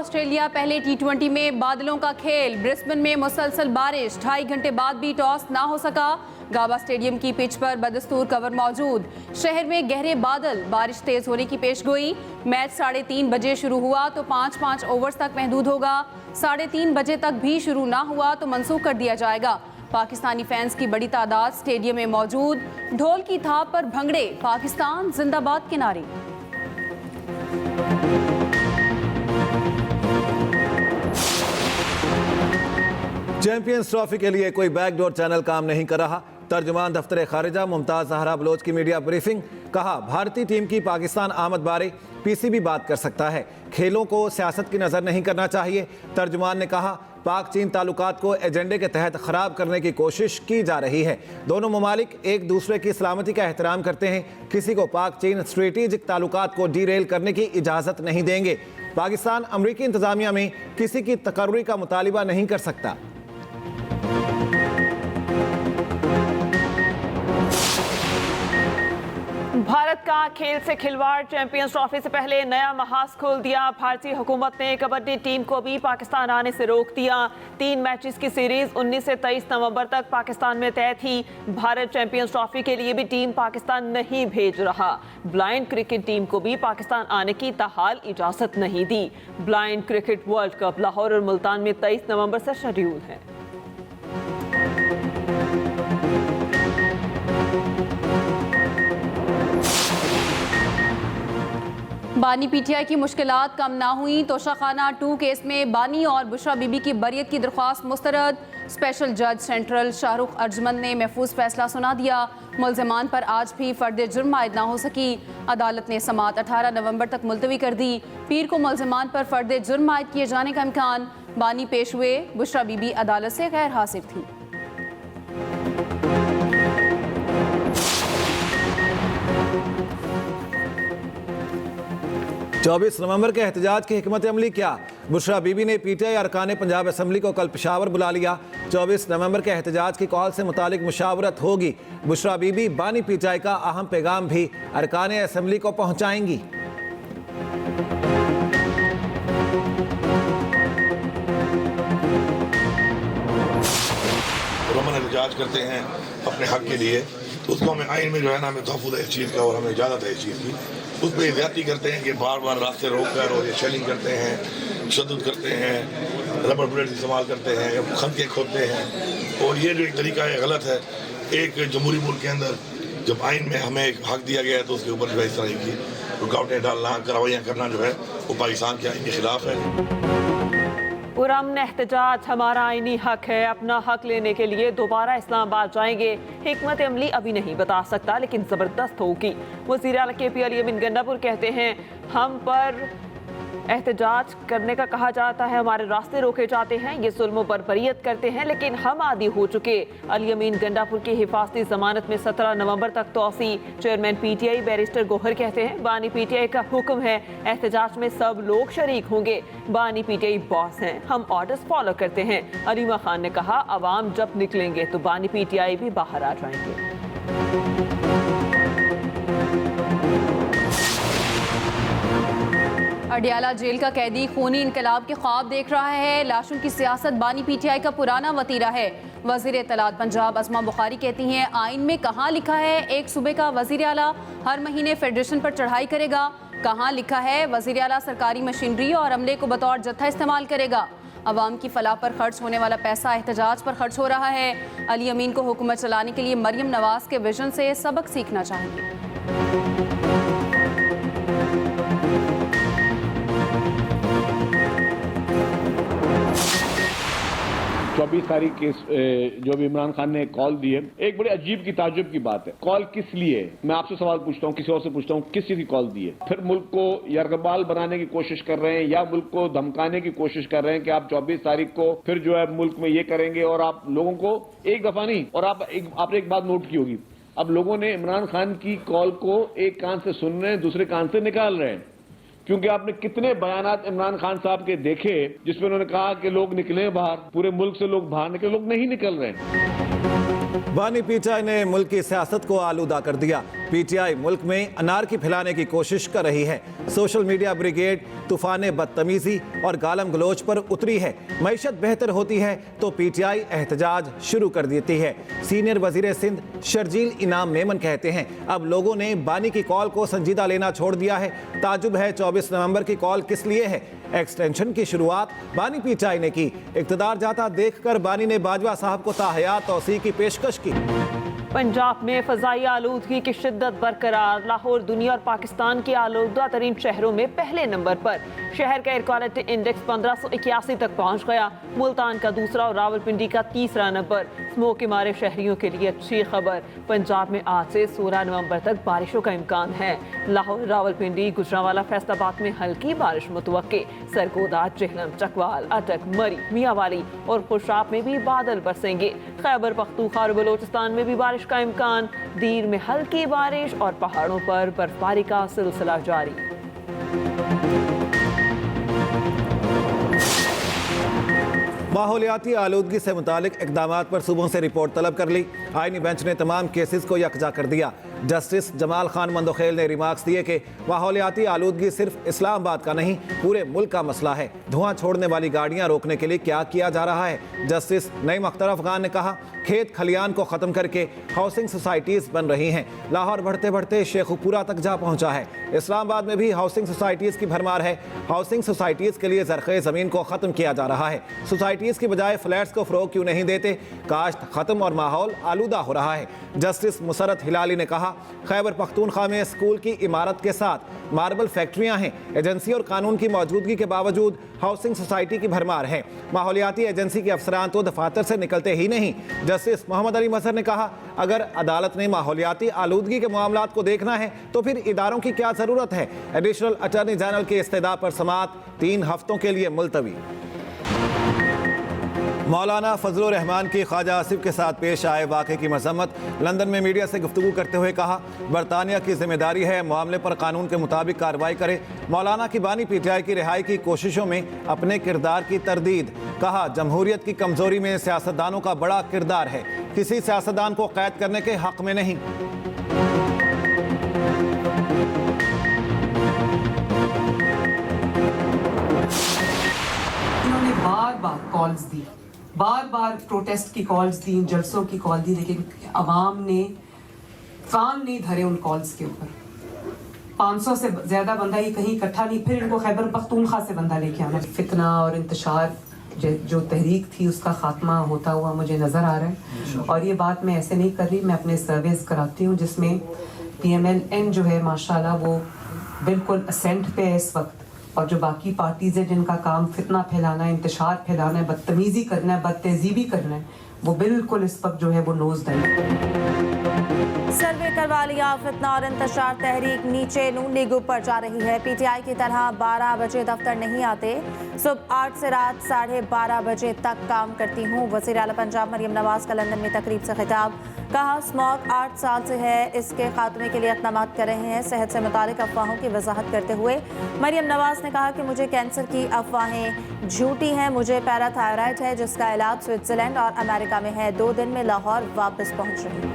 Australia पहले T20 में बादलों का खेल। ब्रिस्बेन में मुसलसल बारिश, 2.5 घंटे बाद भी टॉस ना हो सका। गाबा स्टेडियम की पिच पर बदस्तूर कवर मौजूद। शहर में गहरे बादल, बारिश तेज होने की पेशगोई। मैच 3:30 बजे शुरू हुआ तो 5-5 ओवर्स तक महदूद होगा। 3:30 बजे तक भी शुरू ना हुआ तो मनसूख कर दिया जाएगा। पाकिस्तानी फैंस की बड़ी तादाद स्टेडियम में मौजूद। ढोल की थाप पर भंगड़े, पाकिस्तान जिंदाबाद के नारे। चैंपियंस ट्रॉफी के लिए कोई बैकडोर चैनल काम नहीं कर रहा। तर्जुमान दफ्तर खारिजा मुमताज जहरा बलोच की मीडिया ब्रीफिंग। कहा, भारतीय टीम की पाकिस्तान आमद बारे पीसीबी बात कर सकता है, खेलों को सियासत की नज़र नहीं करना चाहिए। तर्जुमान ने कहा, पाक चीन ताल्लुकात को एजेंडे के तहत ख़राब करने की कोशिश की जा रही है। दोनों ममालिक एक दूसरे की सलामती का एहतराम करते हैं। किसी को पाक चीन स्ट्रेटेजिक ताल्लुकात को डीरेल करने की इजाज़त नहीं देंगे। पाकिस्तान अमरीकी इंतज़ामिया में किसी की तकर्री का मुतालिबा नहीं कर सकता। भारत का खेल से खिलवाड़, चैंपियंस ट्रॉफी से पहले नया महाज खोल दिया। भारतीय हुकूमत ने कबड्डी टीम को भी पाकिस्तान आने से रोक दिया। 3 मैचेस की सीरीज 19 से 23 नवंबर तक पाकिस्तान में तय थी। भारत चैंपियंस ट्रॉफी के लिए भी टीम पाकिस्तान नहीं भेज रहा। ब्लाइंड क्रिकेट टीम को भी पाकिस्तान आने की ताहाल इजाजत नहीं दी। Blind cricket world cup Lahore और मुल्तान में 23 नवंबर से शेड्यूल है। बानी पीटीआई की मुश्किलात कम ना हुई। तोशाखाना 2 केस में बानी और बुशरा बीबी की बरियत की दरख्वास्त मुस्तरद। स्पेशल जज सेंट्रल शाहरुख अर्जमंद ने महफूज फैसला सुना दिया। मुल्ज़िमान पर आज भी फर्द जुर्म आयद ना हो सकी। अदालत ने समात 18 नवंबर तक मुलतवी कर दी। पीर को मुल्ज़िमान पर फर्द जुर्म आयद किए जाने का इम्कान। बानी पेश हुए, बुशरा बीबी अदालत से गैर हाजिर थी। चौबीस नवंबर के एहतजाज की हिकमत अमली क्या? बुशरा बीबी ने पीटीआई अरकान पंजाब असम्बली को कल पेशावर बुला लिया। 24 नवंबर के एहतजाज की कॉल से मुतालिक मुशावरत होगी। बुशरा बीबी बानी पीटीआई का अहम पैगाम भी अरकान असम्बली को पहुंचाएंगी। हम एहतजाज करते हैं अपने हक के लिए, तो उसको हमें आइन में जो है ना, हमें तहफ़्फ़ुज़ है इस चीज़ का और हमें इजाज़त है इस चीज़ की। उस पर ज़्यादती करते हैं कि बार बार रास्ते रोक कर और ये शेलिंग करते हैं, तशद्दुद करते हैं, रबर बुलेट इस्तेमाल करते हैं, खंके खोदते हैं। और ये जो एक तरीका है गलत है। एक जमहूरी मुल्क के अंदर जब आइन में हमें एक हक दिया गया है तो उसके ऊपर जो है इस तरह की रुकावटें डालना, कार्रवाइयाँ करना जो है वो पाकिस्तान के आइन के खिलाफ है। पुरअमन एहतजाज हमारा आईनी हक है। अपना हक लेने के लिए दोबारा इस्लामाबाद जाएंगे। हिकमत अमली अभी नहीं बता सकता, लेकिन ज़बरदस्त होगी। वज़ीर आला KP अली अमीन गंडापुर कहते हैं, हम पर एहतजाज करने का कहा जाता है, हमारे रास्ते रोके जाते हैं, ये जुल्म पर बरियत करते हैं, लेकिन हम आदी हो चुके। अली अमीन गंडापुर की हिफाजती जमानत में 17 नवंबर तक तोसी। चेयरमैन PTI बैरिस्टर गोहर कहते हैं, बानी PTI का हुक्म है, एहतजाज में सब लोग शरीक होंगे। बानी PTI बॉस हैं, हम ऑर्डर्स फॉलो करते हैं। अलीमा खान ने कहा, अवाम जब निकलेंगे तो बानी PTI भी बाहर आ जाएंगे। अडियाला जेल का कैदी खूनी इनकलाब के ख्वाब देख रहा है। लाशों की सियासत बानी PTI का पुराना वतीरा है। वज़ीर इत्तलात पंजाब अस्मा बुखारी कहती हैं, आइन में कहाँ लिखा है एक सूबे का वज़ीर आला हर महीने फेडरेशन पर चढ़ाई करेगा? कहाँ लिखा है वज़ीर आला सरकारी मशीनरी और अमले को बतौर जत्था इस्तेमाल करेगा? अवाम की फलाह पर खर्च होने वाला पैसा एहतजाज पर खर्च हो रहा है। अली अमीन को हुकूमत चलाने के लिए मरियम नवाज के विजन से सबक सीखना चाहिए। 24 तारीख के जो भी इमरान खान ने कॉल दी है, एक बड़ी अजीब की ताज्जुब की बात है। कॉल किस लिए? मैं आपसे सवाल पूछता हूँ, किसी और से पूछता हूँ, किस चीज की कॉल दी है? फिर मुल्क को यरगबाल बनाने की कोशिश कर रहे हैं या मुल्क को धमकाने की कोशिश कर रहे हैं कि आप 24 तारीख को फिर जो है मुल्क में ये करेंगे और आप लोगों को एक दफा नहीं, और आपने एक बात नोट की होगी, अब लोगों ने इमरान खान की कॉल को एक कान से सुन रहे हैं, दूसरे कान से निकाल रहे हैं, क्योंकि आपने कितने बयानात इमरान खान साहब के देखे जिसमें उन्होंने कहा कि लोग निकले बाहर, पूरे मुल्क से लोग बाहर निकले, लोग नहीं निकल रहे हैं। बानी पीटीआई ने मुल्क की सियासत को आलूदा कर दिया। पीटीआई मुल्क में अनारकी फैलाने की कोशिश कर रही है। सोशल मीडिया ब्रिगेड तूफान बदतमीजी और गालम गलोच पर उतरी है। मईशत बेहतर होती है तो पीटीआई एहतजाज शुरू कर देती है। सीनियर वजीर सिंध शर्जील इनाम मेमन कहते हैं, अब लोगों ने बानी की कॉल को संजीदा लेना छोड़ दिया है। ताजुब है 24 नवंबर की कॉल किस लिए है। एक्सटेंशन की शुरुआत बानी पीटीआई ने की। इक़्तिदार जाता देखकर बानी ने बाजवा साहब को ताहयात तौसी की पेशकश की। पंजाब में फ़ज़ाई आलूदगी की शिद्दत बरकरार। लाहौर दुनिया और पाकिस्तान के आलूदा तरीन शहरों में पहले नंबर पर। शहर का एयर क्वालिटी इंडेक्स 1581 तक पहुंच गया। मुल्तान का दूसरा और रावलपिंडी का तीसरा नंबर। स्मोक के मारे शहरियों के लिए अच्छी खबर। पंजाब में आज से 16 नवंबर तक बारिशों का इम्कान है। लाहौर, रावलपिंडी, गुजरांवाला, फैसलाबाद में हल्की बारिश मुतवक्के। सरगोदा, जेहलम, चकवाल, अटक, मरी, मियांवाली और खुशाब में भी बादल बरसेंगे। खैबर पख्तूनख्वा और बलोचिस्तान में भी बारिश का इम्कान। दीर में हल्की बारिश और पहाड़ों पर बर्फबारी का सिलसिला जारी। माहौलियाती आलूदगी से मुतालिक इक़दामात पर सूबों से रिपोर्ट तलब कर ली। आईनी बेंच ने तमाम केसेस को यकजा कर दिया। जस्टिस जमाल खान मंदोखेल ने रिमार्क्स दिए कि माहौलियाती आलूदगी सिर्फ इस्लामाबाद का नहीं पूरे मुल्क का मसला है। धुआं छोड़ने वाली गाड़ियां रोकने के लिए क्या किया जा रहा है। जस्टिस नईम अख्तर अफगान ने कहा, खेत खलियान को ख़त्म करके हाउसिंग सोसाइटीज़ बन रही हैं। लाहौर बढ़ते बढ़ते शेखुपुरा तक जा पहुंचा है। इस्लामाबाद में भी हाउसिंग सोसाइटीज़ की भरमार है। हाउसिंग सोसाइटीज़ के लिए ज़रख़े ज़मीन को ख़त्म किया जा रहा है। सोसाइटीज़ की बजाय फ्लैट्स को फ़रोग़ क्यों नहीं देते। काश्त ख़त्म और माहौल आलूदा हो रहा है। जस्टिस मुसरत हिलाली ने कहा, खैबर पख्तूनख्वा में स्कूल की इमारत के साथ मार्बल फैक्ट्रियां हैं। एजेंसी और कानून की मौजूदगी के बावजूद हाउसिंग सोसाइटी की भरमार है। माहौलियाती एजेंसी के अफसरान तो दफातर से निकलते ही नहीं। जस्टिस मोहम्मद अली मजहर ने कहा, अगर अदालत ने माहौलियाती आलूदगी के मामलात को देखना है तो फिर इदारों की क्या ज़रूरत है। एडिशनल अटॉर्नी जनरल के इस्तेदा पर समाअत 3 हफ्तों के लिए मुलतवी। मौलाना फजलुर रहमान की ख्वाजा आसिफ के साथ पेश आए वाक़े की मजम्मत। लंदन में मीडिया से गुफ्तगू करते हुए कहा, बरतानिया की जिम्मेदारी है मामले पर कानून के मुताबिक कार्रवाई करे। मौलाना की बानी पीटीआई की रिहाई की कोशिशों में अपने किरदार की तरदीद। कहा, जमहूरियत की कमजोरी में सियासतदानों का बड़ा किरदार है। किसी सियासतदान को कैद करने के हक में नहीं। इन्होंने बार बार कॉल्स दी, बार बार प्रोटेस्ट की कॉल्स दी, जलसों की कॉल दी, लेकिन अवाम ने कान नहीं धरे उन कॉल्स के ऊपर। 500 से ज्यादा बंदा ही कहीं इकट्ठा नहीं, फिर इनको खैबर पख्तूनख्वा से बंदा लेके आना। फितना और इंतशार जो तहरीक थी उसका खात्मा होता हुआ मुझे नज़र आ रहा है। और ये बात मैं ऐसे नहीं कर रही, मैं अपने सर्वेस कराती हूँ जिसमें PMLN जो है माशाल्लाह वो बिल्कुल असेंट पे है इस वक्त। और जो बाकी पार्टीज है जिनका काम फितना फैलाना है, इंतशार फैलाना है, बदतमीजी करना है, बदतहजीबी करना है, वो बिल्कुल इस वक्त जो है वो नोज डाउन। सर्वे करवा लिया, फितना और इंतशार तहरीक नीचे नून लीग ऊपर जा रही है। पीटीआई की तरह 12 बजे दफ्तर नहीं आते, सुबह 8 से रात 12:30 बजे तक काम करती हूँ। वज़ीर आला पंजाब मरियम नवाज का लंदन में तकरीब से खिताब। कहा, स्मॉग 8 साल से है, इसके खात्मे के लिए इक़दाम कर रहे हैं। सेहत से मुतालिक अफवाहों की वजाहत करते हुए मरियम नवाज ने कहा कि मुझे कैंसर की अफवाहें झूठी हैं। मुझे पैराथायराइड है जिसका इलाज स्विट्ज़रलैंड और अमेरिका में है। 2 दिन में लाहौर वापस पहुँच रही हूँ।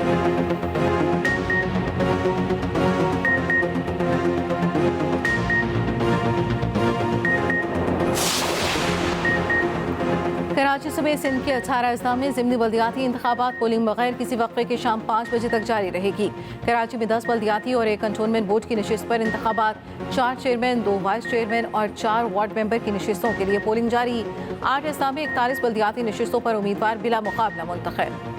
कराची सुबह सिंध के 18 अजला में ज़िमनी बल्दियाती इंतखाबात पोलिंग बगैर किसी वक्फे के शाम 5 बजे तक जारी रहेगी। कराची में 10 बल्दियाती और 1 कंटोनमेंट बोर्ड की नशिस्त पर इंतखाबात, 4 चेयरमैन, 2 वाइस चेयरमैन और 4 वार्ड मेंबर की नशिस्तों के लिए पोलिंग जारी। 8 अजला में 41 बल्दियाती नशिस्तों पर उम्मीदवार बिला मुकाबला मुंतखब।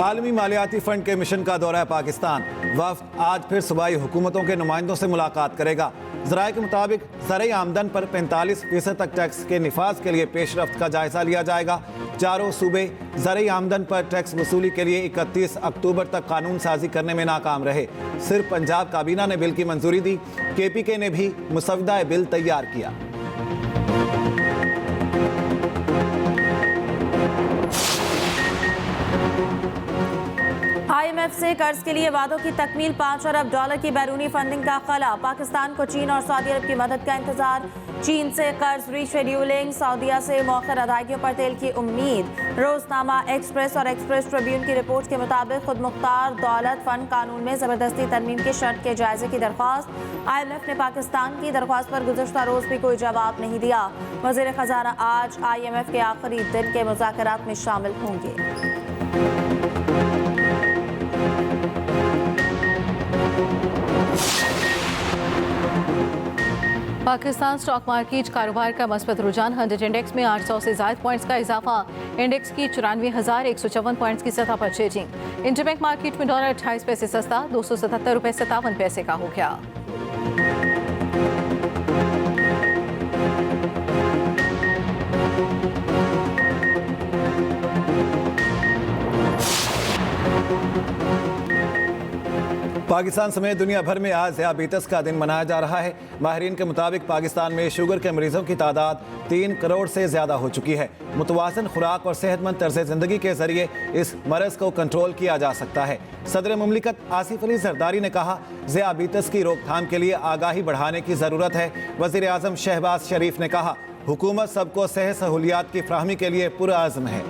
आलमी मालियाती फंड के मिशन का दौरा पाकिस्तान। वफ्द आज फिर सूबाई हुकूमतों के नुमाइंदों से मुलाकात करेगा। ज़राए के मुताबिक ज़रई आमदन पर 45% तक टैक्स के निफाज के लिए पेशरफ्त का जायजा लिया जाएगा। चारों सूबे ज़रई आमदन पर टैक्स वसूली के लिए 31 अक्टूबर तक कानून साजी करने में नाकाम रहे। सिर्फ पंजाब काबीना ने बिल की मंजूरी दी। KPK ने भी मुसवदा बिल तैयार किया। IMF से कर्ज के लिए वादों की तकमील, $5 अरब की बैरूनी फंडिंग का खला। पाकिस्तान को चीन और सऊदी अरब की मदद का इंतजार। चीन से कर्ज रीशेड्यूलिंग, सऊदीया से मौखर अदायगियों पर तेल की उम्मीद। रोजनामा एक्सप्रेस और एक्सप्रेस ट्रिब्यून की रिपोर्ट के मुताबिक खुद मुख्तार दौलत फंड कानून में जबरदस्ती तरमीम की शर्त के जायजे की दरख्वास्त। IMF ने पाकिस्तान की दरख्वास्त पर गुज़श्ता रोज भी कोई जवाब नहीं दिया। वज़ीर खजाना आज IMF के आखिरी दिन के मुज़ाकरात में शामिल होंगे। पाकिस्तान स्टॉक मार्केट कारोबार का मस्बत रुझान। 100 इंडेक्स में 800 से ज़ायद पॉइंट्स का इजाफा। इंडेक्स की 94,154 पॉइंट्स की सतह पर ट्रेडिंग। इंटरबैंक मार्केट में डॉलर 28 पैसे सस्ता, $277.57 का हो गया। पाकिस्तान समेत दुनिया भर में आज ज़ियाबीतस का दिन मनाया जा रहा है। माहिरीन के मुताबिक पाकिस्तान में शुगर के मरीजों की तादाद 3 करोड़ से ज़्यादा हो चुकी है। मुतवाज़न खुराक और सेहतमंद तर्ज ज़िंदगी के ज़रिए इस मरज़ को कंट्रोल किया जा सकता है। सदर मुमलिकत आसिफ अली जरदारी ने कहा, ज़ियाबीतस की रोकथाम के लिए आगाही बढ़ाने की ज़रूरत है। वज़ीर आज़म शहबाज शरीफ ने कहा, हुकूमत सबको सेहत सहूलियात की फ्राहमी के लिए पुरअज़्म है।